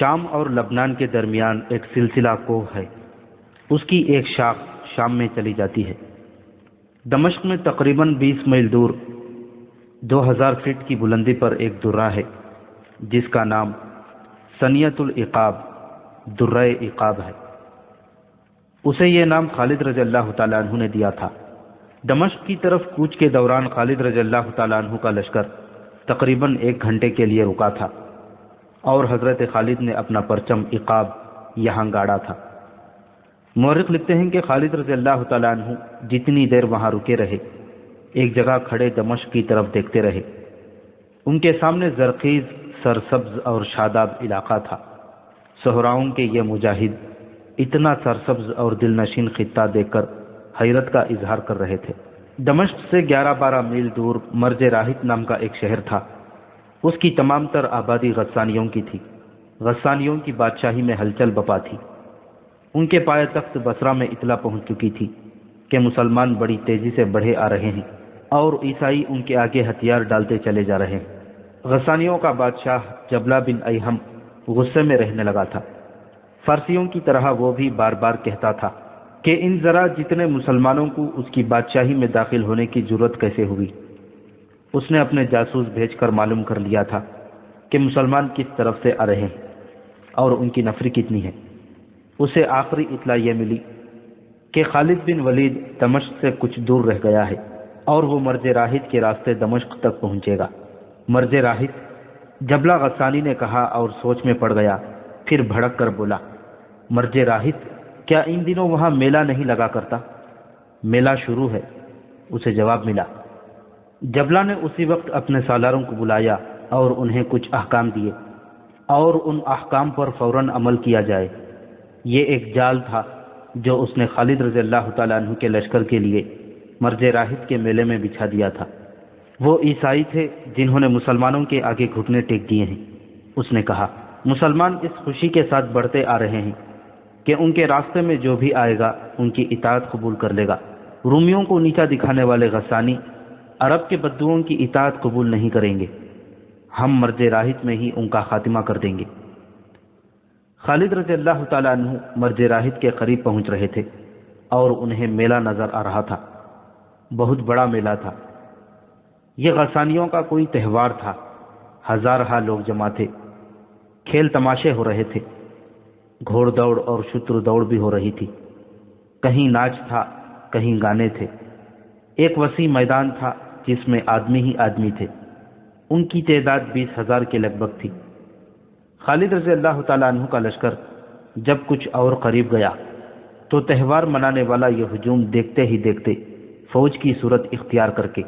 شام اور لبنان کے درمیان ایک سلسلہ کوہ ہے، اس کی ایک شاخ شام میں چلی جاتی ہے۔ دمشق میں تقریباً 20 میل دور 2000 فٹ کی بلندی پر ایک درہ ہے جس کا نام ثنیۃ العقاب درہ عقاب ہے۔ اسے یہ نام خالد رضی اللہ تعالیٰ عنہ نے دیا تھا۔ دمشق کی طرف کوچ کے دوران خالد رضی اللہ تعالیٰ عنہ کا لشکر تقریباً 1 گھنٹے کے لیے رکا تھا اور حضرت خالد نے اپنا پرچم عقاب یہاں گاڑا تھا۔ مورخ لکھتے ہیں کہ خالد رضی اللہ تعالیٰ عنہ جتنی دیر وہاں رکے رہے ایک جگہ کھڑے دمشق کی طرف دیکھتے رہے۔ ان کے سامنے زرخیز، سرسبز اور شاداب علاقہ تھا۔ صحراؤں کے یہ مجاہد اتنا سرسبز اور دل نشین خطہ دیکھ کر حیرت کا اظہار کر رہے تھے۔ دمشق سے 11-12 میل دور مرج راہط نام کا ایک شہر تھا۔ اس کی تمام تر آبادی غسانیوں کی تھی۔ غسانیوں کی بادشاہی میں ہلچل بپا تھی۔ ان کے پائے تخت بصرہ میں اطلاع پہنچ چکی تھی کہ مسلمان بڑی تیزی سے بڑھے آ رہے ہیں اور عیسائی ان کے آگے ہتھیار ڈالتے چلے جا رہے ہیں۔ غسانیوں کا بادشاہ جبلہ بن ایہم غصے میں رہنے لگا تھا۔ فارسیوں کی طرح وہ بھی بار بار کہتا تھا کہ ان ذرا جتنے مسلمانوں کو اس کی بادشاہی میں داخل ہونے کی جرت کیسے ہوئی۔ اس نے اپنے جاسوس بھیج کر معلوم کر لیا تھا کہ مسلمان کس طرف سے آ رہے ہیں اور ان کی نفری کتنی ہے۔ اسے آخری اطلاع یہ ملی کہ خالد بن ولید دمشق سے کچھ دور رہ گیا ہے اور وہ مرج راہط کے راستے دمشق تک پہنچے گا۔ مرج راہط، جبلہ غسانی نے کہا اور سوچ میں پڑ گیا، پھر بھڑک کر بولا، مرج راہط، کیا ان دنوں وہاں میلہ نہیں لگا کرتا؟ میلہ شروع ہے، اسے جواب ملا۔ جبلہ نے اسی وقت اپنے سالاروں کو بلایا اور انہیں کچھ احکام دیے اور ان احکام پر فوراً عمل کیا جائے۔ یہ ایک جال تھا جو اس نے خالد رضی اللہ تعالیٰ عنہ کے لشکر کے لیے مرج راہط کے میلے میں بچھا دیا تھا۔ وہ عیسائی تھے جنہوں نے مسلمانوں کے آگے گھٹنے ٹیک دیے ہیں۔ اس نے کہا، مسلمان اس خوشی کے ساتھ بڑھتے آ رہے ہیں کہ ان کے راستے میں جو بھی آئے گا ان کی اطاعت قبول کر لے گا۔ رومیوں کو نیچا دکھانے والے غسانی عرب کے بدوؤں کی اطاعت قبول نہیں کریں گے۔ ہم مرج راہط میں ہی ان کا خاتمہ کر دیں گے۔ خالد رضی اللہ تعالیٰ عنہ مرج راہط کے قریب پہنچ رہے تھے اور انہیں میلہ نظر آ رہا تھا۔ بہت بڑا میلہ تھا۔ یہ غسانیوں کا کوئی تہوار تھا۔ ہزارہا لوگ جمع تھے۔ کھیل تماشے ہو رہے تھے۔ گھوڑ دوڑ اور شتر دوڑ بھی ہو رہی تھی۔ کہیں ناچ تھا، کہیں گانے تھے۔ ایک وسیع میدان تھا جس میں آدمی ہی آدمی تھے۔ ان کی تعداد 20,000 کے لگ بھگ تھی۔ خالد رضی اللہ تعالیٰ عنہ کا لشکر جب کچھ اور قریب گیا تو تہوار منانے والا یہ ہجوم دیکھتے ہی دیکھتے فوج کی صورت اختیار کر کے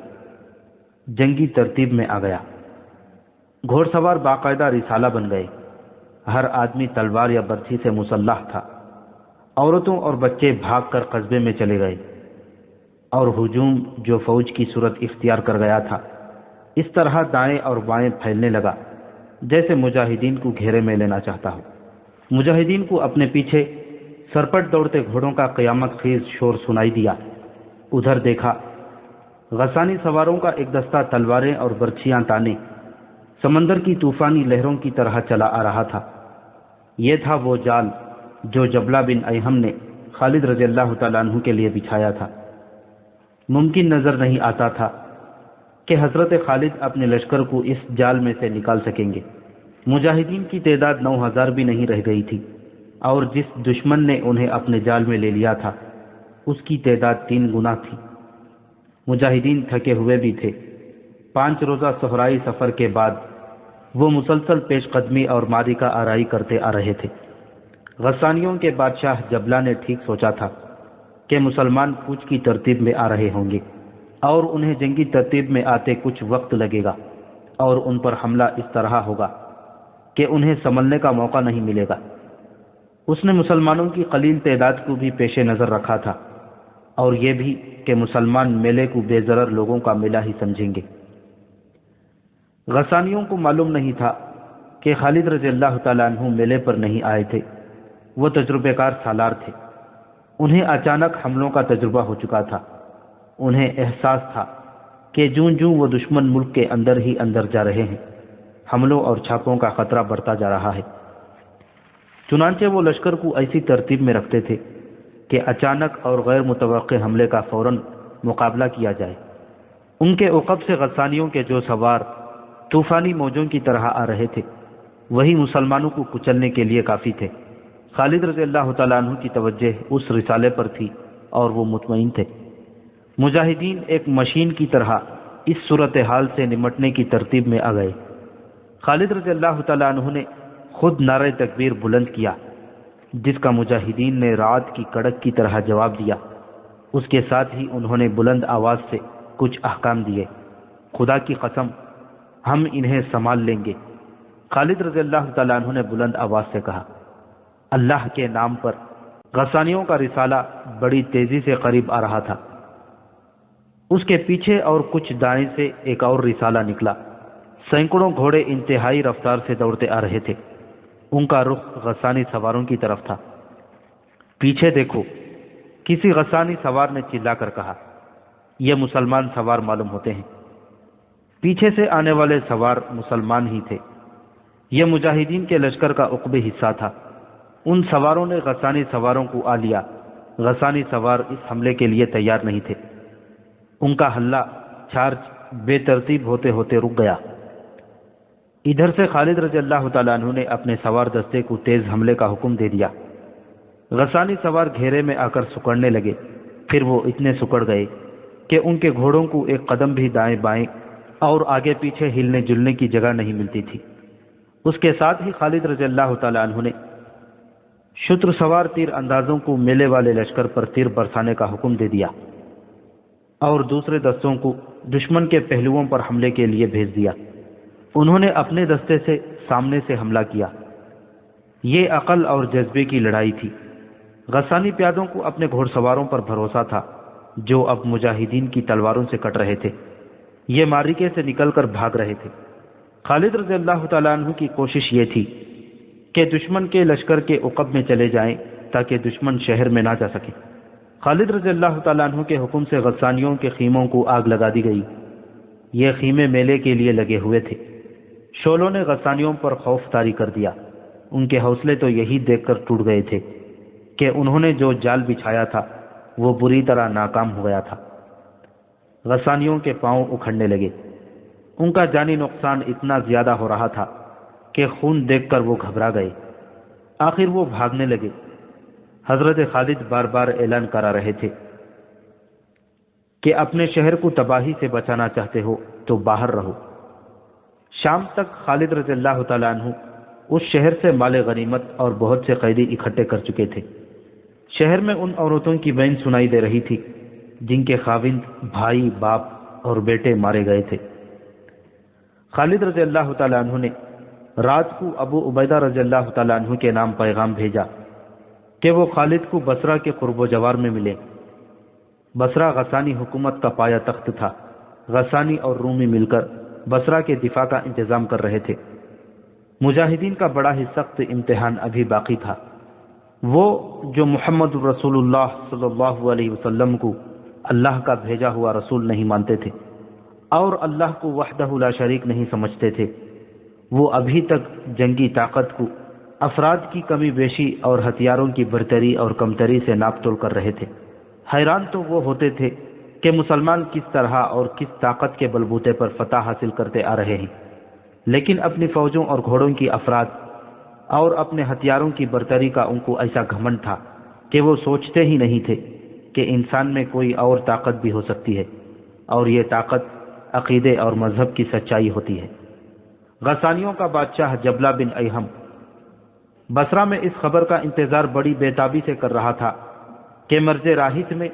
جنگی ترتیب میں آ گیا۔ گھوڑ سوار باقاعدہ رسالہ بن گئے۔ ہر آدمی تلوار یا برچھی سے مسلح تھا۔ عورتوں اور بچے بھاگ کر قصبے میں چلے گئے اور ہجوم جو فوج کی صورت اختیار کر گیا تھا اس طرح دائیں اور بائیں پھیلنے لگا جیسے مجاہدین کو گھیرے میں لینا چاہتا ہو۔ مجاہدین کو اپنے پیچھے سرپٹ دوڑتے گھوڑوں کا قیامت خیز شور سنائی دیا۔ ادھر دیکھا، غسانی سواروں کا ایک دستہ تلواریں اور برچھیاں تانے سمندر کی طوفانی لہروں کی طرح چلا آ رہا تھا۔ یہ تھا وہ جال جو جبلہ بن ایہم نے خالد رضی اللہ تعالیٰ عنہ کے لیے بچھایا تھا۔ ممکن نظر نہیں آتا تھا کہ حضرت خالد اپنے لشکر کو اس جال میں سے نکال سکیں گے۔ مجاہدین کی تعداد 9,000 بھی نہیں رہ گئی تھی اور جس دشمن نے انہیں اپنے جال میں لے لیا تھا اس کی تعداد 3 گنا تھی۔ مجاہدین تھکے ہوئے بھی تھے۔ 5 روزہ صحرائی سفر کے بعد وہ مسلسل پیش قدمی اور ماری کا آرائی کرتے آ رہے تھے۔ غسانیوں کے بادشاہ جبلہ نے ٹھیک سوچا تھا کہ مسلمان کوچ کی ترتیب میں آ رہے ہوں گے اور انہیں جنگی ترتیب میں آتے کچھ وقت لگے گا اور ان پر حملہ اس طرح ہوگا کہ انہیں سنبھلنے کا موقع نہیں ملے گا۔ اس نے مسلمانوں کی قلیل تعداد کو بھی پیش نظر رکھا تھا اور یہ بھی کہ مسلمان میلے کو بے ضرر لوگوں کا میلہ ہی سمجھیں گے۔ غسانیوں کو معلوم نہیں تھا کہ خالد رضی اللہ تعالیٰ عنہ میلے پر نہیں آئے تھے۔ وہ تجربے کار سالار تھے۔ انہیں اچانک حملوں کا تجربہ ہو چکا تھا۔ انہیں احساس تھا کہ جوں جوں وہ دشمن ملک کے اندر ہی اندر جا رہے ہیں، حملوں اور چھاپوں کا خطرہ بڑھتا جا رہا ہے۔ چنانچہ وہ لشکر کو ایسی ترتیب میں رکھتے تھے کہ اچانک اور غیر متوقع حملے کا فوراً مقابلہ کیا جائے۔ ان کے عقب سے غسانیوں کے جو سوار طوفانی موجوں کی طرح آ رہے تھے وہی مسلمانوں کو کچلنے کے لیے کافی تھے۔ خالد رضی اللہ تعالیٰ عنہ کی توجہ اس رسالے پر تھی اور وہ مطمئن تھے۔ مجاہدین ایک مشین کی طرح اس صورتحال سے نمٹنے کی ترتیب میں آ گئے۔ خالد رضی اللہ تعالیٰ عنہ نے خود نعرہ تکبیر بلند کیا، جس کا مجاہدین نے رعد کی کڑک کی طرح جواب دیا۔ اس کے ساتھ ہی انہوں نے بلند آواز سے کچھ احکام دیے۔ خدا کی قسم، ہم انہیں سنبھال لیں گے۔ خالد رضی اللہ تعالیٰ عنہ نے بلند آواز سے کہا، اللہ کے نام پر۔ غسانیوں کا رسالہ بڑی تیزی سے قریب آ رہا تھا۔ اس کے پیچھے اور کچھ دائیں سے ایک اور رسالہ نکلا۔ سینکڑوں گھوڑے انتہائی رفتار سے دوڑتے آ رہے تھے۔ ان کا رخ غسانی سواروں کی طرف تھا۔ پیچھے دیکھو، کسی غسانی سوار نے چلا کر کہا۔ یہ مسلمان سوار معلوم ہوتے ہیں۔ پیچھے سے آنے والے سوار مسلمان ہی تھے۔ یہ مجاہدین کے لشکر کا عقبی حصہ تھا۔ ان سواروں نے غسانی سواروں کو آ لیا۔ غسانی سوار اس حملے کے لیے تیار نہیں تھے۔ ان کا حلہ چارج بے ترتیب ہوتے ہوتے رک گیا۔ ادھر سے خالد رضی اللہ تعالیٰ عنہ نے اپنے سوار دستے کو تیز حملے کا حکم دے دیا۔ غسانی سوار گھیرے میں آ کر سکڑنے لگے۔ پھر وہ اتنے سکڑ گئے کہ ان کے گھوڑوں کو ایک قدم بھی دائیں بائیں اور آگے پیچھے ہلنے جلنے کی جگہ نہیں ملتی تھی۔ اس کے ساتھ ہی خالد رضی اللہ تعالیٰ عنہ نے شتر سوار تیر اندازوں کو میلے والے لشکر پر تیر برسانے کا حکم دے دیا اور دوسرے دستوں کو دشمن کے پہلوؤں پر حملے کے لیے بھیج دیا۔ انہوں نے اپنے دستے سے سامنے سے حملہ کیا۔ یہ عقل اور جذبے کی لڑائی تھی۔ غسانی پیادوں کو اپنے گھوڑ سواروں پر بھروسہ تھا جو اب مجاہدین کی تلواروں سے کٹ رہے تھے۔ یہ معرکے سے نکل کر بھاگ رہے تھے۔ خالد رضی اللہ تعالیٰ عنہ کی کوشش یہ تھی کہ دشمن کے لشکر کے عقب میں چلے جائیں تاکہ دشمن شہر میں نہ جا سکے۔ خالد رضی اللہ تعالیٰ عنہ کے حکم سے غسانیوں کے خیموں کو آگ لگا دی گئی۔ یہ خیمے میلے کے لیے لگے ہوئے تھے۔ شعلوں نے غسانیوں پر خوف طاری کر دیا۔ ان کے حوصلے تو یہی دیکھ کر ٹوٹ گئے تھے کہ انہوں نے جو جال بچھایا تھا وہ بری طرح ناکام ہو گیا تھا۔ غسانیوں کے پاؤں اکھڑنے لگے۔ ان کا جانی نقصان اتنا زیادہ ہو رہا تھا کہ خون دیکھ کر وہ گھبرا گئے۔ آخر وہ بھاگنے لگے۔ حضرت خالد بار بار اعلان کرا رہے تھے کہ اپنے شہر کو تباہی سے بچانا چاہتے ہو تو باہر رہو۔ شام تک خالد رضی اللہ تعالیٰ عنہ اس شہر سے مال غنیمت اور بہت سے قیدی اکٹھے کر چکے تھے۔ شہر میں ان عورتوں کی وین سنائی دے رہی تھی جن کے خاوند، بھائی، باپ اور بیٹے مارے گئے تھے۔ خالد رضی اللہ تعالیٰ عنہ نے رات کو ابو عبیدہ رضی اللہ تعالیٰ عنہ کے نام پیغام بھیجا کہ وہ خالد کو بصرہ کے قرب و جوار میں ملے۔ بصرہ غسانی حکومت کا پایہ تخت تھا۔ غسانی اور رومی مل کر بصرہ کے دفاع کا انتظام کر رہے تھے۔ مجاہدین کا بڑا ہی سخت امتحان ابھی باقی تھا۔ وہ جو محمد رسول اللہ صلی اللہ علیہ وسلم کو اللہ کا بھیجا ہوا رسول نہیں مانتے تھے اور اللہ کو وحدہ لا شریک نہیں سمجھتے تھے، وہ ابھی تک جنگی طاقت کو افراد کی کمی بیشی اور ہتھیاروں کی برتری اور کمتری سے ناپ تول کر رہے تھے۔ حیران تو وہ ہوتے تھے کہ مسلمان کس طرح اور کس طاقت کے بلبوتے پر فتح حاصل کرتے آ رہے ہیں، لیکن اپنی فوجوں اور گھوڑوں کی افراد اور اپنے ہتھیاروں کی برتری کا ان کو ایسا گھمنڈ تھا کہ وہ سوچتے ہی نہیں تھے کہ انسان میں کوئی اور طاقت بھی ہو سکتی ہے، اور یہ طاقت عقیدے اور مذہب کی سچائی ہوتی ہے۔ غسانیوں کا بادشاہ جبلہ بن ایہم بصرہ میں اس خبر کا انتظار بڑی بےتابی سے کر رہا تھا کہ مرز راہت میں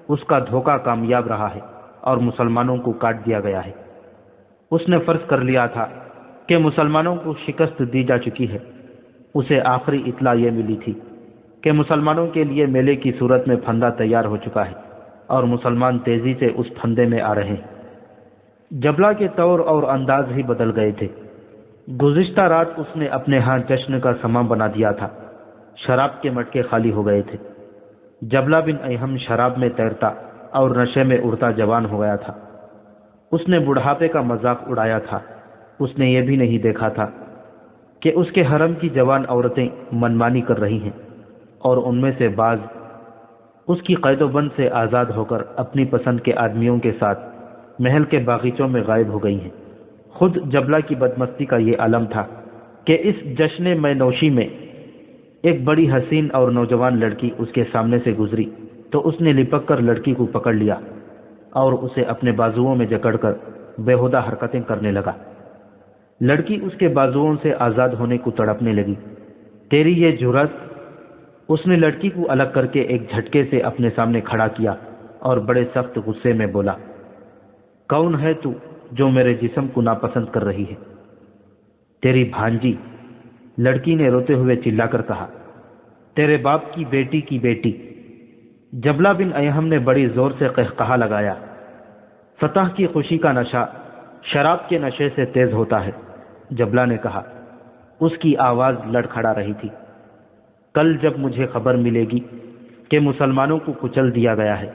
اس کا دھوکہ کامیاب رہا ہے اور مسلمانوں کو کاٹ دیا گیا ہے۔ اس نے فرض کر لیا تھا کہ مسلمانوں کو شکست دی جا چکی ہے۔ اسے آخری اطلاع یہ ملی تھی کہ مسلمانوں کے لیے میلے کی صورت میں پھندا تیار ہو چکا ہے اور مسلمان تیزی سے اس پھندے میں آ رہے ہیں۔ جبلہ کے طور اور انداز ہی بدل گئے تھے۔ گزشتہ رات اس نے اپنے ہاں جشن کا سماں بنا دیا تھا۔ شراب کے مٹکے خالی ہو گئے تھے۔ جبلہ بن ایہم شراب میں تیرتا اور نشے میں اڑتا جوان ہو گیا تھا۔ اس نے بڑھاپے کا مذاق اڑایا تھا۔ اس نے یہ بھی نہیں دیکھا تھا کہ اس کے حرم کی جوان عورتیں منمانی کر رہی ہیں اور ان میں سے بعض اس کی قید و بند سے آزاد ہو کر اپنی پسند کے آدمیوں کے ساتھ محل کے باغیچوں میں غائب ہو گئی ہیں۔ خود جبلہ کی بدمستی کا یہ عالم تھا کہ اس جشن میں نوشی میں ایک بڑی حسین اور نوجوان لڑکی اس کے سامنے سے گزری تو اس نے لپک کر لڑکی کو پکڑ لیا اور اسے اپنے بازوؤں میں جکڑ کر بےہودہ حرکتیں کرنے لگا۔ لڑکی اس کے بازوؤں سے آزاد ہونے کو تڑپنے لگی۔ تیری یہ جرأت! اس نے لڑکی کو الگ کر کے ایک جھٹکے سے اپنے سامنے کھڑا کیا اور بڑے سخت غصے میں بولا، کون ہے تو جو میرے جسم کو ناپسند کر رہی ہے؟ تیری بھانجی، لڑکی نے روتے ہوئے چلا کر کہا، تیرے باپ کی بیٹی۔ جبلہ بن ایہم نے بڑی زور سے قہقہا لگایا۔ فتح کی خوشی کا نشہ شراب کے نشے سے تیز ہوتا ہے، جبلہ نے کہا۔ اس کی آواز لڑکھڑا رہی تھی۔ کل جب مجھے خبر ملے گی کہ مسلمانوں کو کچل دیا گیا ہے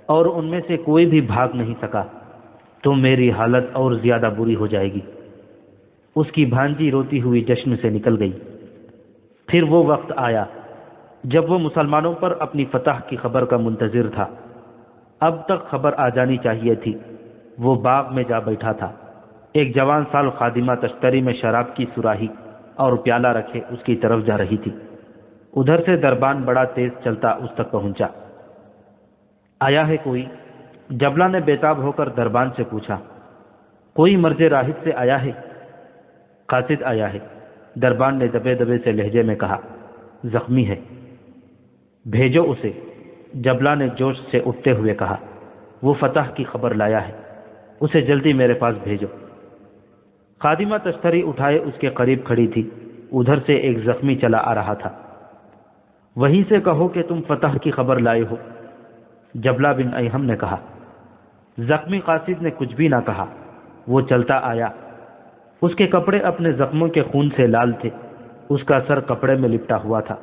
اور ان میں سے کوئی بھی بھاگ نہیں سکا تو میری حالت اور زیادہ بری ہو جائے گی۔ اس کی بھانجی روتی ہوئی جشن سے نکل گئی۔ پھر وہ وقت آیا جب وہ مسلمانوں پر اپنی فتح کی خبر کا منتظر تھا۔ اب تک خبر آ جانی چاہیے تھی۔ وہ باغ میں جا بیٹھا تھا۔ ایک جوان سال خادمہ تشتری میں شراب کی سراہی اور پیالہ رکھے اس کی طرف جا رہی تھی۔ ادھر سے دربان بڑا تیز چلتا اس تک پہنچا۔ آیا ہے کوئی؟ جبلہ نے بےتاب ہو کر دربان سے پوچھا۔ کوئی مرج راہب سے آیا ہے؟ قاصد آیا ہے، دربان نے دبے دبے سے لہجے میں کہا۔ زخمی ہے، بھیجو اسے، جبلہ نے جوش سے اٹھتے ہوئے کہا۔ وہ فتح کی خبر لایا ہے، اسے جلدی میرے پاس بھیجو۔ خادمہ تشتری اٹھائے اس کے قریب کھڑی تھی۔ ادھر سے ایک زخمی چلا آ رہا تھا۔ وہیں سے کہو کہ تم فتح کی خبر لائے ہو، جبلہ بن ایہم نے کہا۔ زخمی قاصد نے کچھ بھی نہ کہا۔ وہ چلتا آیا۔ اس کے کپڑے اپنے زخموں کے خون سے لال تھے، اس کا سر کپڑے میں لپٹا ہوا تھا۔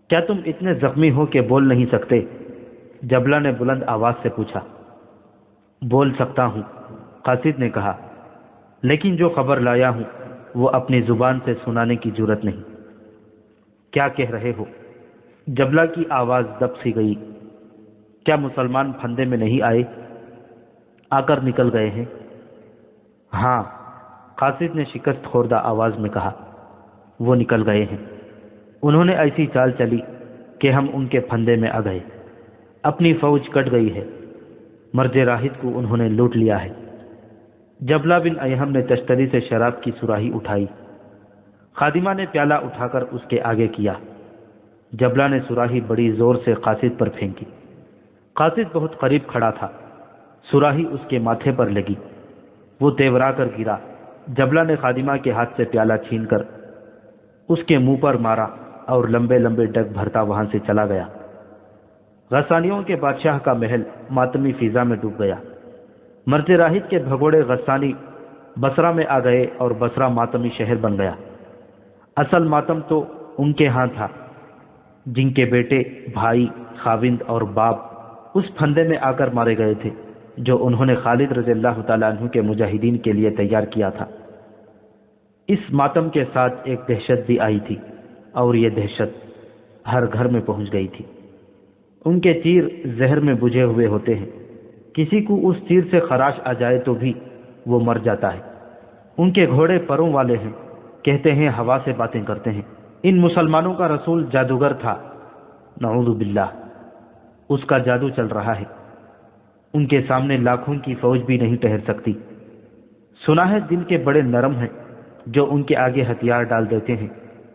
کیا تم اتنے زخمی ہو کہ بول نہیں سکتے؟ جبلہ نے بلند آواز سے پوچھا۔ بول سکتا ہوں، قاصد نے کہا، لیکن جو خبر لایا ہوں وہ اپنی زبان سے سنانے کی جرت نہیں۔ کیا کہہ رہے ہو؟ جبلہ کی آواز دب سی گئی۔ کیا مسلمان پھندے میں نہیں آئے؟ آ کر نکل گئے ہیں؟ ہاں، قاصد نے شکست خوردہ آواز میں کہا، وہ نکل گئے ہیں۔ انہوں نے ایسی چال چلی کہ ہم ان کے پھندے میں آ گئے۔ اپنی فوج کٹ گئی ہے، مرج راہد کو انہوں نے لوٹ لیا ہے۔ جبلہ بن ایہم نے تشتری سے شراب کی سراہی اٹھائی۔ خادمہ نے پیالہ اٹھا کر اس کے آگے کیا۔ جبلہ نے سراہی بڑی زور سے قاصد پر پھینکی۔ قاصد بہت قریب کھڑا تھا۔ سراہی اس کے ماتھے پر لگی، وہ تیورا کر گرا۔ جبلہ نے خادمہ کے ہاتھ سے پیالہ چھین کر اس کے منہ پر مارا اور لمبے لمبے ڈگ بھرتا وہاں سے چلا گیا۔ غسانیوں کے بادشاہ کا محل ماتمی فضا میں ڈوب گیا۔ مرج راہد کے بھگوڑے غسانی بصرہ میں آ گئے اور بصرہ ماتمی شہر بن گیا۔ اصل ماتم تو ان کے ہاں تھا جن کے بیٹے، بھائی، خاوند اور باپ اس پھندے میں آ کر مارے گئے تھے جو انہوں نے خالد رضی اللہ تعالیٰ عنہ کے مجاہدین کے لیے تیار کیا تھا۔ اس ماتم کے ساتھ ایک دہشت بھی آئی تھی اور یہ دہشت ہر گھر میں پہنچ گئی تھی۔ ان کے تیر زہر میں بجھے ہوئے ہوتے ہیں، کسی کو اس تیر سے خراش آ جائے تو بھی وہ مر جاتا ہے۔ ان کے گھوڑے پروں والے ہیں، کہتے ہیں ہوا سے باتیں کرتے ہیں۔ ان مسلمانوں کا رسول جادوگر تھا، نعوذ باللہ، اس کا جادو چل رہا ہے۔ ان کے سامنے لاکھوں کی فوج بھی نہیں ٹھہر سکتی۔ سنا ہے دل کے بڑے نرم ہیں، جو ان کے آگے ہتھیار ڈال دیتے ہیں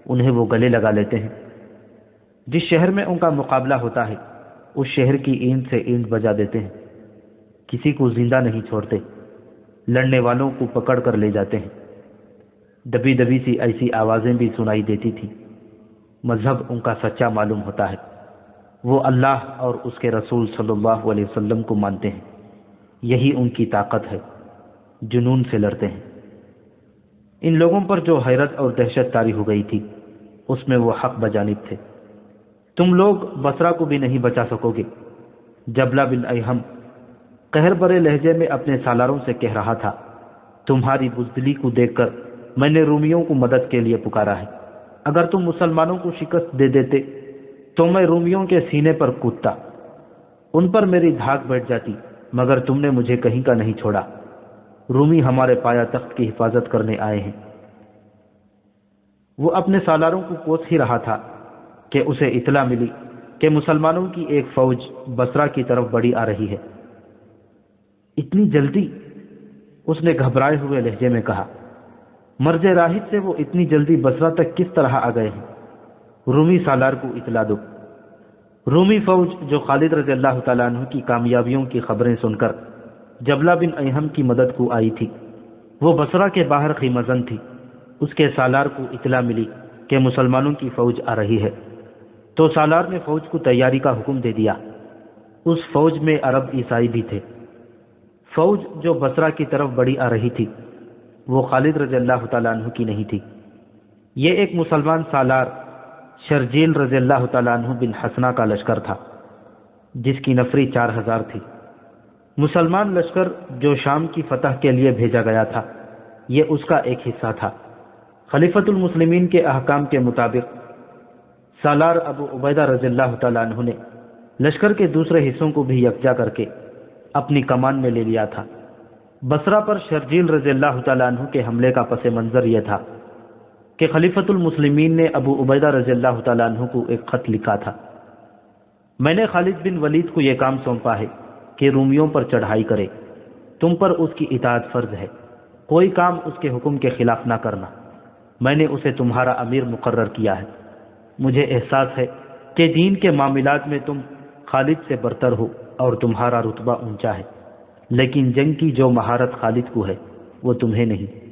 انہیں وہ گلے لگا لیتے ہیں۔ جس شہر میں ان کا مقابلہ ہوتا ہے اس شہر کی اینٹ سے اینٹ بجا دیتے ہیں، کسی کو زندہ نہیں چھوڑتے، لڑنے والوں کو پکڑ کر لے جاتے ہیں۔ دبی دبی سی ایسی آوازیں بھی سنائی دیتی تھی۔ مذہب ان کا سچا معلوم ہوتا ہے، وہ اللہ اور اس کے رسول صلی اللہ علیہ وسلم کو مانتے ہیں، یہی ان کی طاقت ہے، جنون سے لڑتے ہیں۔ ان لوگوں پر جو حیرت اور دہشت طاری ہو گئی تھی اس میں وہ حق بجانب تھے۔ تم لوگ بصرہ کو بھی نہیں بچا سکو گے۔ جبلہ بن ایہم قہر برے لہجے میں اپنے سالاروں سے کہہ رہا تھا، تمہاری بزدلی کو دیکھ کر میں نے رومیوں کو مدد کے لیے پکارا ہے، اگر تم مسلمانوں کو شکست دے دیتے تو میں رومیوں کے سینے پر کودتا، ان پر میری دھاک بیٹھ جاتی، مگر تم نے مجھے کہیں کا نہیں چھوڑا۔ رومی ہمارے پایا تخت کی حفاظت کرنے آئے ہیں۔ وہ اپنے سالاروں کو کوس ہی رہا تھا کہ اسے اطلاع ملی کہ مسلمانوں کی ایک فوج بصرہ کی طرف بڑھی آ رہی ہے۔ اتنی جلدی؟ اس نے گھبرائے ہوئے لہجے میں کہا۔ مرج راہب سے وہ اتنی جلدی بصرہ تک کس طرح آ گئے ہیں؟ رومی سالار کو اطلاع دو۔ رومی فوج جو خالد رضی اللہ تعالیٰ عنہ کی کامیابیوں کی خبریں سن کر جبلہ بن ایہم کی مدد کو آئی تھی، وہ بصرہ کے باہر خیمزن تھی۔ اس کے سالار کو اطلاع ملی کہ مسلمانوں کی فوج آ رہی ہے، تو سالار نے فوج کو تیاری کا حکم دے دیا۔ اس فوج میں عرب عیسائی بھی تھے۔ فوج جو بصرہ کی طرف بڑھی آ رہی تھی وہ خالد رضی اللہ تعالیٰ عنہ کی نہیں تھی، یہ ایک مسلمان سالار شرجیل رضی اللہ تعالیٰ عنہ بن حسنہ کا لشکر تھا، جس کی نفری 4000 تھی۔ مسلمان لشکر جو شام کی فتح کے لیے بھیجا گیا تھا، یہ اس کا ایک حصہ تھا۔ خلیفۃ المسلمین کے احکام کے مطابق سالار ابو عبیدہ رضی اللہ تعالیٰ عنہ نے لشکر کے دوسرے حصوں کو بھی یکجا کر کے اپنی کمان میں لے لیا تھا۔ بصرہ پر شرجیل رضی اللہ تعالیٰ عنہ کے حملے کا پس منظر یہ تھا کہ خلیفۃ المسلمین نے ابو عبیدہ رضی اللہ تعالیٰ عنہ کو ایک خط لکھا تھا۔ میں نے خالد بن ولید کو یہ کام سونپا ہے کہ رومیوں پر چڑھائی کرے، تم پر اس کی اطاعت فرض ہے، کوئی کام اس کے حکم کے خلاف نہ کرنا۔ میں نے اسے تمہارا امیر مقرر کیا ہے۔ مجھے احساس ہے کہ دین کے معاملات میں تم خالد سے برتر ہو اور تمہارا رتبہ اونچا ہے، لیکن جنگ کی جو مہارت خالد کو ہے وہ تمہیں نہیں۔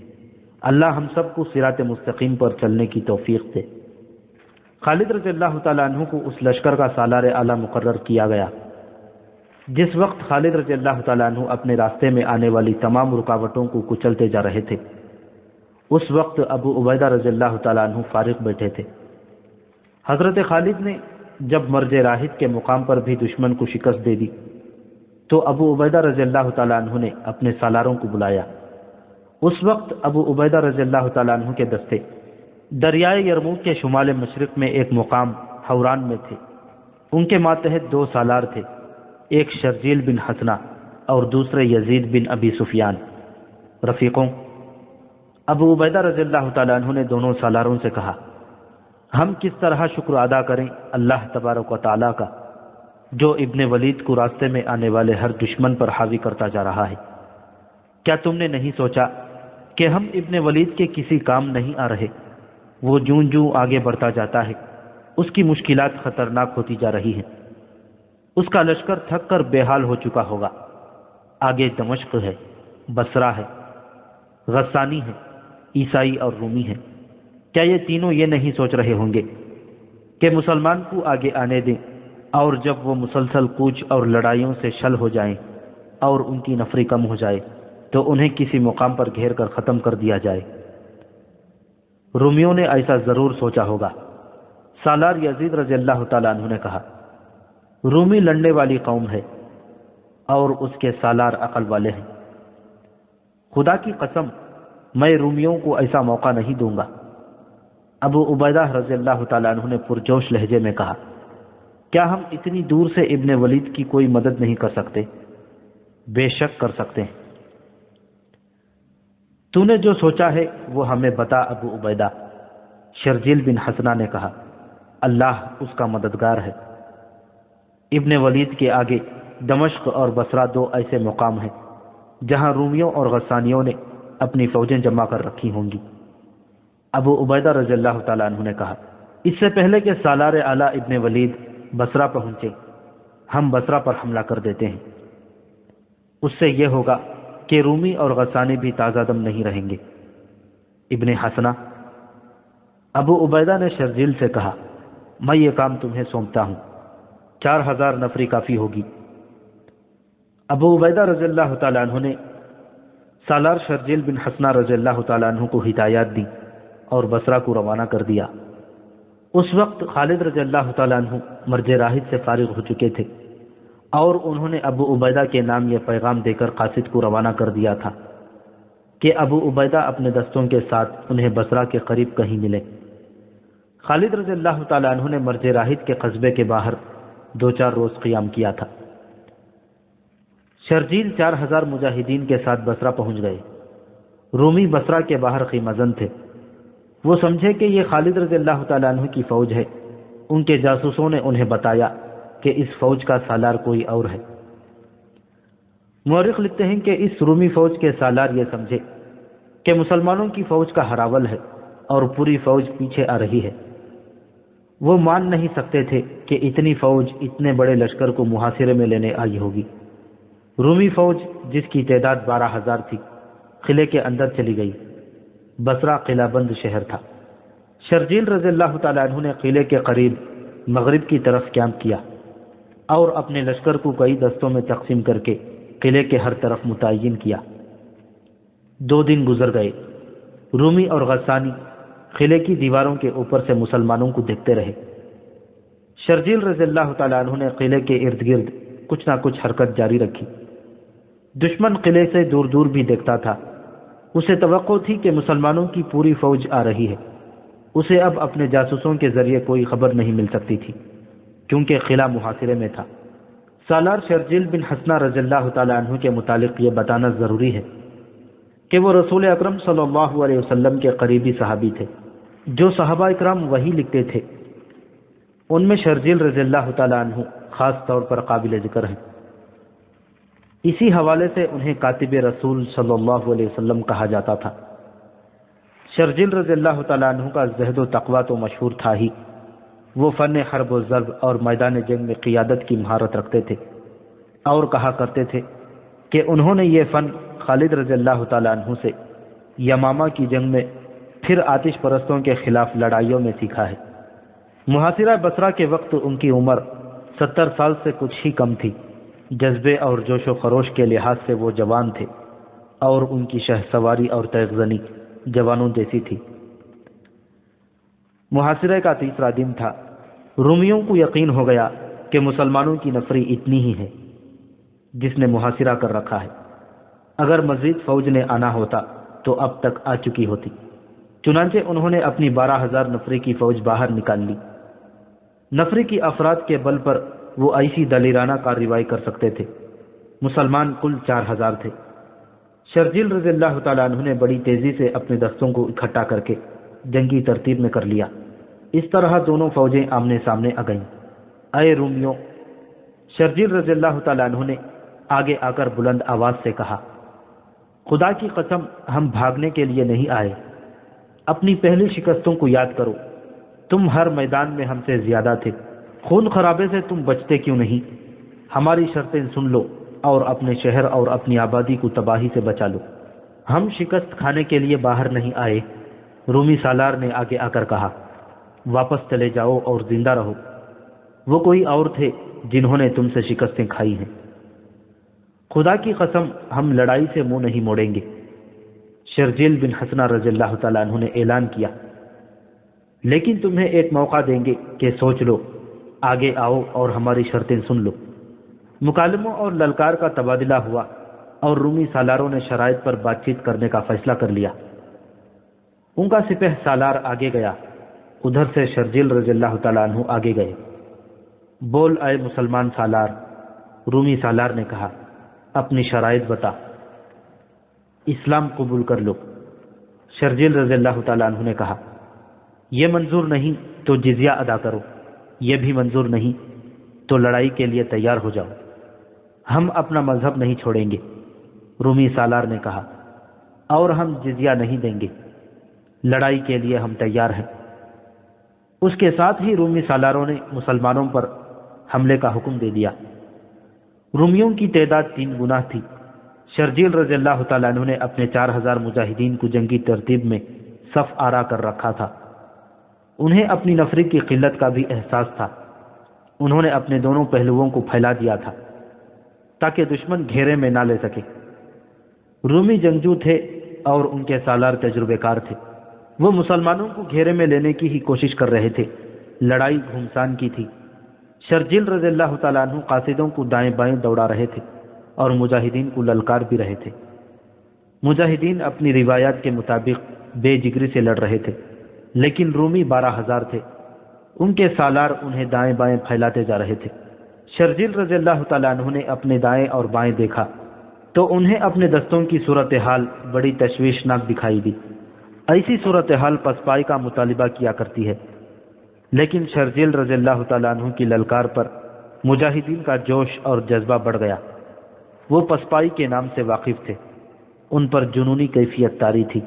اللہ ہم سب کو صراط مستقیم پر چلنے کی توفیق دے۔ خالد رضی اللہ تعالیٰ عنہ کو اس لشکر کا سالار اعلیٰ مقرر کیا گیا۔ جس وقت خالد رضی اللہ تعالیٰ عنہ اپنے راستے میں آنے والی تمام رکاوٹوں کو کچلتے جا رہے تھے، اس وقت ابو عبیدہ رضی اللہ تعالیٰ عنہ فارغ بیٹھے تھے۔ حضرت خالد نے جب مرج راہب کے مقام پر بھی دشمن کو شکست دے دی تو ابو عبیدہ رضی اللہ تعالیٰ عنہ نے اپنے سالاروں کو بلایا۔ اس وقت ابو عبیدہ رضی اللہ تعالیٰ عنہ کے دستے دریائے یرموک کے شمال مشرق میں ایک مقام حوران میں تھے۔ ان کے ماتحت 2 سالار تھے، ایک شرجیل بن حسنہ اور دوسرے یزید بن ابی سفیان۔ رفیقوں، ابو عبیدہ رضی اللہ تعالیٰ عنہ نے دونوں سالاروں سے کہا، ہم کس طرح شکر ادا کریں اللہ تبارک و تعالیٰ کا جو ابن ولید کو راستے میں آنے والے ہر دشمن پر حاوی کرتا جا رہا ہے؟ کیا تم نے نہیں سوچا کہ ہم ابن ولید کے کسی کام نہیں آ رہے؟ وہ جوں جوں آگے بڑھتا جاتا ہے اس کی مشکلات خطرناک ہوتی جا رہی ہیں۔ اس کا لشکر تھک کر بے حال ہو چکا ہوگا۔ آگے دمشق ہے، بصرہ ہے، غسانی ہے، عیسائی اور رومی ہے۔ کیا یہ تینوں یہ نہیں سوچ رہے ہوں گے کہ مسلمان کو آگے آنے دیں، اور جب وہ مسلسل کوچ اور لڑائیوں سے شل ہو جائیں اور ان کی نفری کم ہو جائے تو انہیں کسی مقام پر گھیر کر ختم کر دیا جائے؟ رومیوں نے ایسا ضرور سوچا ہوگا۔ سالار یزید رضی اللہ تعالیٰ عنہ نے کہا، رومی لڑنے والی قوم ہے اور اس کے سالار عقل والے ہیں۔ خدا کی قسم میں رومیوں کو ایسا موقع نہیں دوں گا۔ ابو عبیدہ رضی اللہ تعالیٰ عنہ نے پرجوش لہجے میں کہا، کیا ہم اتنی دور سے ابن ولید کی کوئی مدد نہیں کر سکتے؟ بے شک کر سکتے ہیں۔ تو نے جو سوچا ہے وہ ہمیں بتا ابو عبیدہ، شرجیل بن حسنہ نے کہا، اللہ اس کا مددگار ہے۔ ابن ولید کے آگے دمشق اور بصرہ 2 ایسے مقام ہیں جہاں رومیوں اور غسانیوں نے اپنی فوجیں جمع کر رکھی ہوں گی۔ ابو عبیدہ رضی اللہ تعالیٰ عنہ نے کہا، اس سے پہلے کہ سالار اعلیٰ ابن ولید بصرہ پہنچے ہم بصرہ پر حملہ کر دیتے ہیں۔ اس سے یہ ہوگا کہ رومی اور غسانی بھی تازہ دم نہیں رہیں گے۔ ابن حسنہ، ابو عبیدہ نے شرجیل سے کہا، میں یہ کام تمہیں سونپتا ہوں، 4000 نفری کافی ہوگی۔ ابو عبیدہ رضی اللہ تعالیٰ عنہ نے سالار شرجیل بن حسنہ رضی اللہ تعالیٰ عنہ کو ہدایات دی اور بصرہ کو روانہ کر دیا۔ اس وقت خالد رضی اللہ تعالیٰ عنہ مرج راہب سے فارغ ہو چکے تھے اور انہوں نے ابو عبیدہ کے نام یہ پیغام دے کر قاصد کو روانہ کر دیا تھا کہ ابو عبیدہ اپنے دستوں کے ساتھ انہیں بصرہ کے قریب کہیں ملے۔ خالد رضی اللہ تعالیٰ عنہ نے مرج راہد کے قصبے کے باہر 2-4 روز قیام کیا تھا۔ شرجیل 4000 مجاہدین کے ساتھ بصرہ پہنچ گئے۔ رومی بصرہ کے باہر خیمہ زن تھے۔ وہ سمجھے کہ یہ خالد رضی اللہ تعالیٰ عنہ کی فوج ہے۔ ان کے جاسوسوں نے انہیں بتایا کہ اس فوج کا سالار کوئی اور ہے۔ مورخ لکھتے ہیں کہ اس رومی فوج کے سالار یہ سمجھے کہ مسلمانوں کی فوج کا ہراول ہے اور پوری فوج پیچھے آ رہی ہے۔ وہ مان نہیں سکتے تھے کہ اتنی فوج اتنے بڑے لشکر کو محاصرے میں لینے آئی ہوگی۔ رومی فوج جس کی تعداد 12000 تھی قلعے کے اندر چلی گئی۔ بصرہ قلعہ بند شہر تھا۔ شرجیل رضی اللہ تعالیٰ عنہ نے قلعے کے قریب مغرب کی طرف کیمپ کیا اور اپنے لشکر کو کئی دستوں میں تقسیم کر کے قلعے کے ہر طرف متعین کیا۔ 2 دن گزر گئے۔ رومی اور غسانی قلعے کی دیواروں کے اوپر سے مسلمانوں کو دیکھتے رہے۔ شرجیل رضی اللہ تعالیٰ عنہ نے قلعے کے ارد گرد کچھ نہ کچھ حرکت جاری رکھی۔ دشمن قلعے سے دور دور بھی دیکھتا تھا۔ اسے توقع تھی کہ مسلمانوں کی پوری فوج آ رہی ہے۔ اسے اب اپنے جاسوسوں کے ذریعے کوئی خبر نہیں مل سکتی تھی کیونکہ قلعہ محاصرے میں تھا۔ سالار شرجیل بن حسنہ رضی اللہ تعالیٰ عنہ کے متعلق یہ بتانا ضروری ہے کہ وہ رسول اکرم صلی اللہ علیہ وسلم کے قریبی صحابی تھے۔ جو صحابہ اکرام وحی لکھتے تھے ان میں شرجیل رضی اللہ تعالیٰ عنہ خاص طور پر قابل ذکر ہیں۔ اسی حوالے سے انہیں کاتب رسول صلی اللہ علیہ وسلم کہا جاتا تھا۔ شرجیل رضی اللہ تعالیٰ عنہ کا زہد و تقویٰ تو مشہور تھا ہی، وہ فن حرب و ضرب اور میدان جنگ میں قیادت کی مہارت رکھتے تھے اور کہا کرتے تھے کہ انہوں نے یہ فن خالد رضی اللہ تعالیٰ عنہ سے یمامہ کی جنگ میں پھر آتش پرستوں کے خلاف لڑائیوں میں سیکھا ہے۔ محاصرہ بصرہ کے وقت ان کی عمر 70 سال سے کچھ ہی کم تھی۔ جذبے اور جوش و خروش کے لحاظ سے وہ جوان تھے اور ان کی شہ سواری اور تیغ زنی جوانوں جیسی تھی۔ محاصرے کا 3واں دن تھا۔ رومیوں کو یقین ہو گیا کہ مسلمانوں کی نفری اتنی ہی ہے جس نے محاصرہ کر رکھا ہے۔ اگر مزید فوج نے آنا ہوتا تو اب تک آ چکی ہوتی۔ چنانچہ انہوں نے اپنی 12000 نفری کی فوج باہر نکال لی۔ نفری کی افراد کے بل پر وہ ایسی دلیرانہ کارروائی کر سکتے تھے۔ مسلمان کل 4000 تھے۔ شرجیل رضی اللہ تعالیٰ عنہ نے بڑی تیزی سے اپنے دستوں کو اکٹھا کر کے جنگی ترتیب میں کر لیا۔ اس طرح دونوں فوجیں آمنے سامنے آ گئیں۔ اے رومیوں، شرجیل رضی اللہ تعالیٰ عنہ نے آگے آ کر بلند آواز سے کہا، خدا کی قسم ہم بھاگنے کے لیے نہیں آئے۔ اپنی پہلی شکستوں کو یاد کرو۔ تم ہر میدان میں ہم سے زیادہ تھے۔ خون خرابے سے تم بچتے کیوں نہیں؟ ہماری شرطیں سن لو اور اپنے شہر اور اپنی آبادی کو تباہی سے بچا لو۔ ہم شکست کھانے کے لیے باہر نہیں آئے۔ رومی سالار نے آگے آ کر کہا، واپس چلے جاؤ اور زندہ رہو۔ وہ کوئی اور تھے جنہوں نے تم سے شکستیں کھائی ہیں۔ خدا کی قسم ہم لڑائی سے منہ نہیں موڑیں گے۔ شرجیل بن حسنہ رضی اللہ تعالیٰ عنہ نے اعلان کیا، لیکن تمہیں ایک موقع دیں گے کہ سوچ لو، آگے آؤ اور ہماری شرطیں سن لو۔ مکالموں اور للکار کا تبادلہ ہوا اور رومی سالاروں نے شرائط پر بات چیت کرنے کا فیصلہ کر لیا۔ ان کا سپہ سالار آگے گیا، ادھر سے شرجیل رضی اللہ تعالیٰ عنہ آگے گئے۔ بول اے مسلمان سالار، رومی سالار نے کہا، اپنی شرائط بتا۔ اسلام قبول کر لو۔ شرجیل رضی اللہ تعالیٰ عنہ نے کہا، یہ منظور نہیں تو جزیہ ادا کرو، یہ بھی منظور نہیں تو لڑائی کے لیے تیار ہو جاؤ۔ ہم اپنا مذہب نہیں چھوڑیں گے۔ رومی سالار نے کہا، اور ہم جزیہ نہیں دیں گے، لڑائی کے لیے ہم تیار ہیں۔ اس کے ساتھ ہی رومی سالاروں نے مسلمانوں پر حملے کا حکم دے دیا۔ رومیوں کی تعداد 3 گنا تھی۔ شرجیل رضی اللہ تعالیٰ عنہ نے اپنے 4000 مجاہدین کو جنگی ترتیب میں صف آرا کر رکھا تھا۔ انہیں اپنی نفری کی قلت کا بھی احساس تھا۔ انہوں نے اپنے دونوں پہلوؤں کو پھیلا دیا تھا تاکہ دشمن گھیرے میں نہ لے سکے۔ رومی جنگجو تھے اور ان کے سالار تجربے کار تھے۔ وہ مسلمانوں کو گھیرے میں لینے کی ہی کوشش کر رہے تھے۔ لڑائی گھمسان کی تھی۔ شرجیل رضی اللہ تعالیٰ عنہ قاصدوں کو دائیں بائیں دوڑا رہے تھے اور مجاہدین کو للکار بھی رہے تھے۔ مجاہدین اپنی روایات کے مطابق بے جگری سے لڑ رہے تھے، لیکن رومی 12,000 تھے۔ ان کے سالار انہیں دائیں بائیں پھیلاتے جا رہے تھے۔ شرجیل رضی اللہ تعالیٰ عنہ نے اپنے دائیں اور بائیں دیکھا تو انہیں اپنے دستوں کی صورتحال بڑی تشویشناک دکھائی دی۔ ایسی صورتحال پسپائی کا مطالبہ کیا کرتی ہے، لیکن شرجیل رضی اللہ تعالیٰ عنہ کی للکار پر مجاہدین کا جوش اور جذبہ بڑھ گیا۔ وہ پسپائی کے نام سے واقف تھے، ان پر جنونی کیفیت طاری تھی،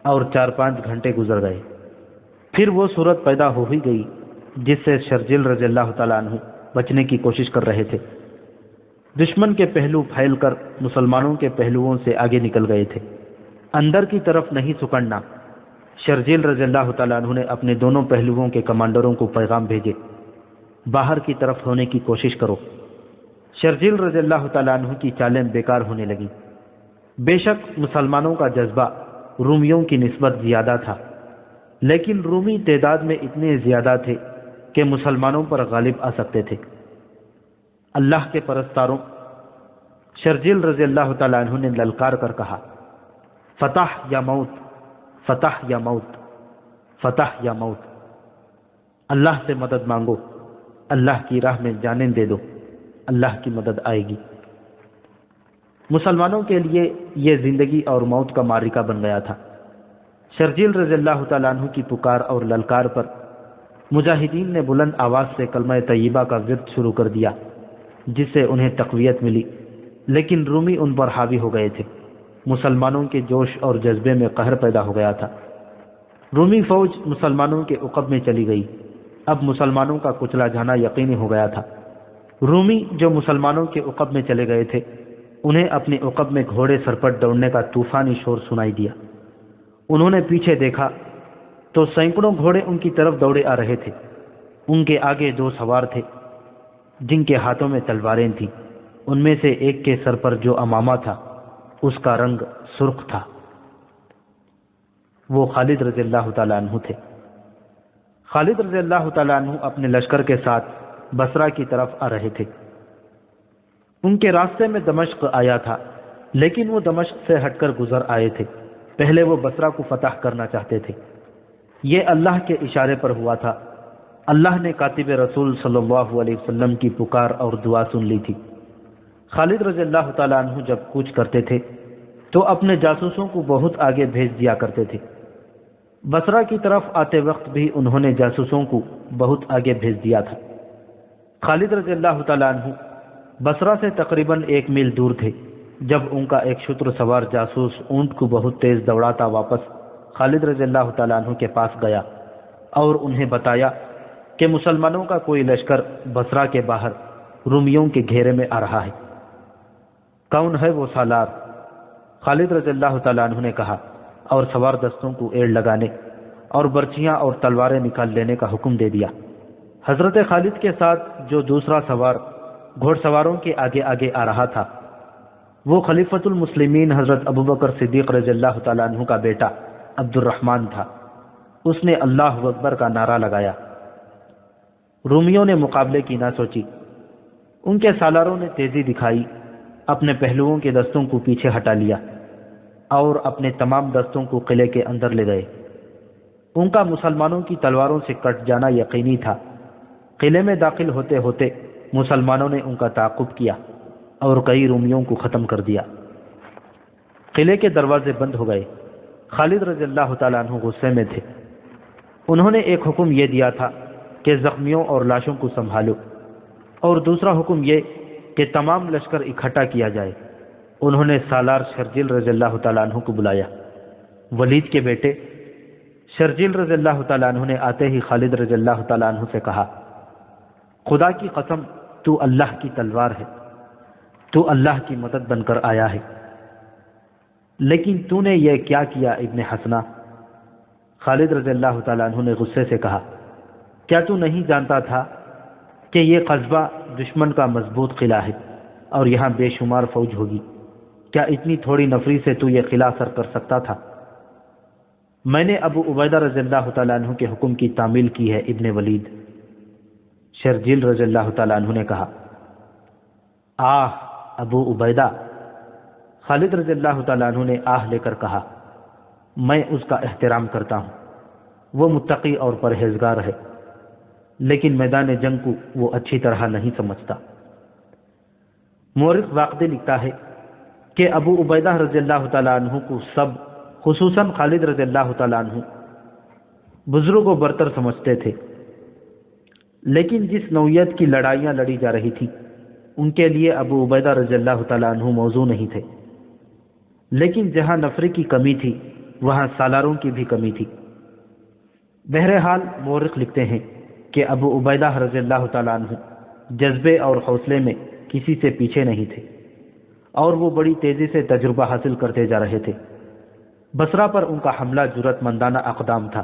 اور 4-5 گھنٹے گزر گئے۔ پھر وہ صورت پیدا ہو ہی گئی جس سے شرجیل رضی اللہ تعالیٰ عنہ بچنے کی کوشش کر رہے تھے۔ دشمن کے پہلو پھیل کر مسلمانوں کے پہلوؤں سے آگے نکل گئے تھے۔ اندر کی طرف نہیں سکڑنا۔ شرجیل رضی اللہ تعالیٰ عنہ نے اپنے دونوں پہلوؤں کے کمانڈروں کو پیغام بھیجے، باہر کی طرف ہونے کی کوشش کرو۔ شرجیل رضی اللہ تعالیٰ عنہ کی چالیں بیکار ہونے لگیں۔ بے شک مسلمانوں کا جذبہ رومیوں کی نسبت زیادہ تھا، لیکن رومی تعداد میں اتنے زیادہ تھے کہ مسلمانوں پر غالب آ سکتے تھے۔ اللہ کے پرستاروں، شرجیل رضی اللہ تعالیٰ عنہ نے للکار کر کہا، فتح یا موت، فتح یا موت، فتح یا موت۔ اللہ سے مدد مانگو، اللہ کی راہ میں جانیں دے دو، اللہ کی مدد آئے گی۔ مسلمانوں کے لیے یہ زندگی اور موت کا معرکہ بن گیا تھا۔ شرجیل رضی اللہ تعالیٰ عنہ کی پکار اور للکار پر مجاہدین نے بلند آواز سے کلمہ طیبہ کا ورد شروع کر دیا، جس سے انہیں تقویت ملی، لیکن رومی ان پر حاوی ہو گئے تھے۔ مسلمانوں کے جوش اور جذبے میں قہر پیدا ہو گیا تھا۔ رومی فوج مسلمانوں کے عقب میں چلی گئی۔ اب مسلمانوں کا کچلا جانا یقینی ہو گیا تھا۔ رومی جو مسلمانوں کے عقب میں چلے گئے تھے، انہیں اپنے عقب میں گھوڑے سرپٹ دوڑنے کا طوفانی شور سنائی دیا۔ انہوں نے پیچھے دیکھا تو سینکڑوں گھوڑے ان کی طرف دوڑے آ رہے تھے۔ ان کے آگے 2 سوار تھے جن کے ہاتھوں میں تلواریں تھیں۔ ان میں سے ایک کے سر پر جو امامہ تھا اس کا رنگ سرخ تھا۔ وہ خالد رضی اللہ تعالیٰ عنہ تھے۔ خالد رضی اللہ تعالیٰ عنہ اپنے لشکر کے ساتھ بصرہ کی طرف آ رہے تھے۔ ان کے راستے میں دمشق آیا تھا، لیکن وہ دمشق سے ہٹ کر گزر آئے تھے۔ پہلے وہ بصرہ کو فتح کرنا چاہتے تھے۔ یہ اللہ کے اشارے پر ہوا تھا۔ اللہ نے کاتب رسول صلی اللہ علیہ وسلم کی پکار اور دعا سن لی تھی۔ خالد رضی اللہ تعالیٰ عنہ جب کوچ کرتے تھے تو اپنے جاسوسوں کو بہت آگے بھیج دیا کرتے تھے۔ بصرہ کی طرف آتے وقت بھی انہوں نے جاسوسوں کو بہت آگے بھیج دیا تھا۔ خالد رضی اللہ تعالیٰ عنہ بصرہ سے تقریباً 1 میل دور تھے جب ان کا ایک شتر سوار جاسوس اونٹ کو بہت تیز دوڑاتا واپس خالد رضی اللہ تعالیٰ عنہ کے پاس گیا اور انہیں بتایا کہ مسلمانوں کا کوئی لشکر بصرہ کے باہر رومیوں کے گھیرے میں آ رہا ہے۔ کون ہے وہ سالار؟ خالد رضی اللہ تعالیٰ عنہ نے کہا، اور سوار دستوں کو ایڑ لگانے اور برچیاں اور تلواریں نکال لینے کا حکم دے دیا۔ حضرت خالد کے ساتھ جو دوسرا سوار گھوڑ سواروں کے آگے آگے آ رہا تھا وہ خلیفۃ المسلمین حضرت ابوبکر صدیق رضی اللہ تعالیٰ عنہ کا بیٹا عبد الرحمن تھا۔ اس نے اللہ اکبر کا نعرہ لگایا۔ رومیوں نے مقابلے کی نہ سوچی۔ ان کے سالاروں نے تیزی دکھائی، اپنے پہلوؤں کے دستوں کو پیچھے ہٹا لیا اور اپنے تمام دستوں کو قلعے کے اندر لے گئے۔ ان کا مسلمانوں کی تلواروں سے کٹ جانا یقینی تھا۔ قلعے میں داخل ہوتے ہوتے مسلمانوں نے ان کا تعاقب کیا اور کئی رومیوں کو ختم کر دیا۔ قلعے کے دروازے بند ہو گئے۔ خالد رضی اللہ تعالیٰ عنہ غصے میں تھے۔ انہوں نے ایک حکم یہ دیا تھا کہ زخمیوں اور لاشوں کو سنبھالو، اور دوسرا حکم یہ کہ تمام لشکر اکٹھا کیا جائے۔ انہوں نے سالار شرجیل رضی اللہ تعالیٰ عنہ کو بلایا۔ ولید کے بیٹے شرجیل رضی اللہ تعالیٰ عنہ نے آتے ہی خالد رضی اللہ تعالیٰ عنہ سے کہا، خدا کی قسم تو اللہ کی تلوار ہے، تو اللہ کی مدد بن کر آیا ہے، لیکن تو نے یہ کیا کیا ابن حسنہ؟ خالد رضی اللہ تعالیٰ عنہ نے غصے سے کہا، کیا تو نہیں جانتا تھا کہ یہ قصبہ دشمن کا مضبوط قلعہ ہے اور یہاں بے شمار فوج ہوگی؟ کیا اتنی تھوڑی نفری سے تو یہ قلعہ سر کر سکتا تھا؟ میں نے ابو عبیدہ رضی اللہ تعالیٰ عنہ کے حکم کی تعمیل کی ہے ابن ولید۔ شرجیل رضی اللہ تعالیٰ عنہ نے کہا، آہ ابو عبیدہ! خالد رضی اللہ تعالیٰ عنہ نے آہ لے کر کہا، میں اس کا احترام کرتا ہوں، وہ متقی اور پرہیزگار ہے، لیکن میدان جنگ کو وہ اچھی طرح نہیں سمجھتا۔ مورخ واقدی لکھتا ہے کہ ابو عبیدہ رضی اللہ تعالیٰ عنہ کو سب، خصوصاً خالد رضی اللہ تعالیٰ عنہ، بزرگ و برتر سمجھتے تھے، لیکن جس نوعیت کی لڑائیاں لڑی جا رہی تھی ان کے لیے ابو عبیدہ رضی اللہ تعالیٰ عنہ موضوع نہیں تھے، لیکن جہاں نفری کی کمی تھی وہاں سالاروں کی بھی کمی تھی۔ بہرحال مورخ لکھتے ہیں کہ ابو عبیدہ رضی اللہ تعالیٰ عنہ جذبے اور حوصلے میں کسی سے پیچھے نہیں تھے، اور وہ بڑی تیزی سے تجربہ حاصل کرتے جا رہے تھے۔ بصرہ پر ان کا حملہ جرأت مندانہ اقدام تھا،